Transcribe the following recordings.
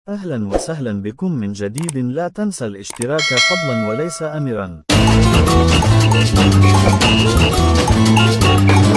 أهلا وسهلا بكم من جديد. لا تنسى الاشتراك فضلا وليس أمرا.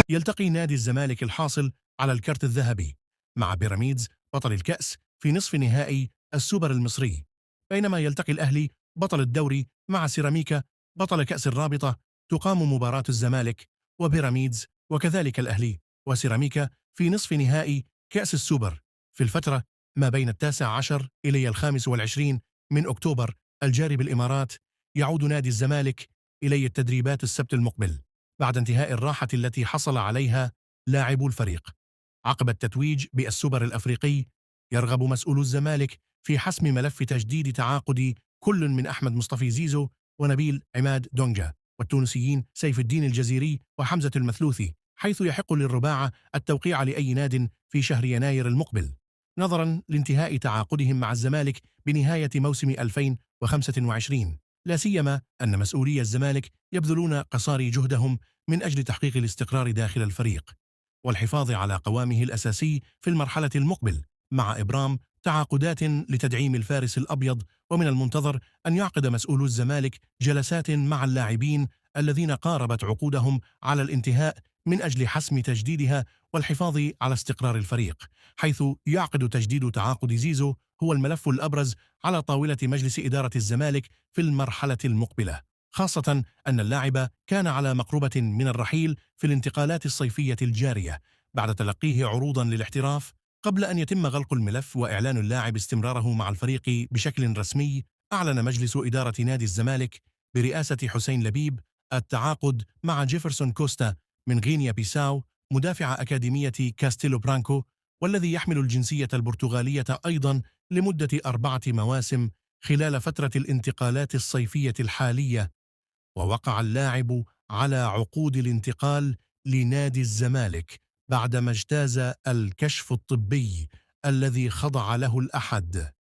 يلتقي نادي الزمالك الحاصل على الكرت الذهبي مع بيراميدز بطل الكأس في نصف نهائي السوبر المصري، بينما يلتقي الأهلي بطل الدوري مع سيراميكا بطل كأس الرابطة. تقام مباراة الزمالك وبيراميدز وكذلك الأهلي وسيراميكا في نصف نهائي كأس السوبر في الفترة ما بين 19 إلى 25 من أكتوبر الجاري بالإمارات. يعود نادي الزمالك إلى التدريبات السبت المقبل بعد انتهاء الراحة التي حصل عليها لاعبو الفريق عقب التتويج بالسوبر الأفريقي. يرغب مسؤولو الزمالك في حسم ملف تجديد تعاقد كل من أحمد مصطفى زيزو ونبيل عماد دونجا والتونسيين سيف الدين الجزيري وحمزة المثلوثي، حيث يحق للرباعة التوقيع لأي ناد في شهر يناير المقبل، نظرا لانتهاء تعاقدهم مع الزمالك بنهاية موسم 2025. لا سيما أن مسؤولي الزمالك يبذلون قصارى جهدهم من أجل تحقيق الاستقرار داخل الفريق والحفاظ على قوامه الأساسي في المرحلة المقبل، مع إبرام تعاقدات لتدعيم الفارس الأبيض. ومن المنتظر أن يعقد مسؤولو الزمالك جلسات مع اللاعبين الذين قاربت عقودهم على الانتهاء من أجل حسم تجديدها والحفاظ على استقرار الفريق، حيث يعقد تجديد تعاقد زيزو هو الملف الأبرز على طاولة مجلس إدارة الزمالك في المرحلة المقبلة، خاصة أن اللاعب كان على مقربة من الرحيل في الانتقالات الصيفية الجارية بعد تلقيه عروضا للاحتراف. قبل أن يتم غلق الملف وإعلان اللاعب استمراره مع الفريق بشكل رسمي، أعلن مجلس إدارة نادي الزمالك برئاسة حسين لبيب التعاقد مع جيفرسون كوستا من غينيا بيساو مدافع أكاديمية كاستيلو برانكو، والذي يحمل الجنسية البرتغالية أيضا لمدة 4 مواسم خلال فترة الانتقالات الصيفية الحالية. ووقع اللاعب على عقود الانتقال لنادي الزمالك بعدما اجتاز الكشف الطبي الذي خضع له الأحد.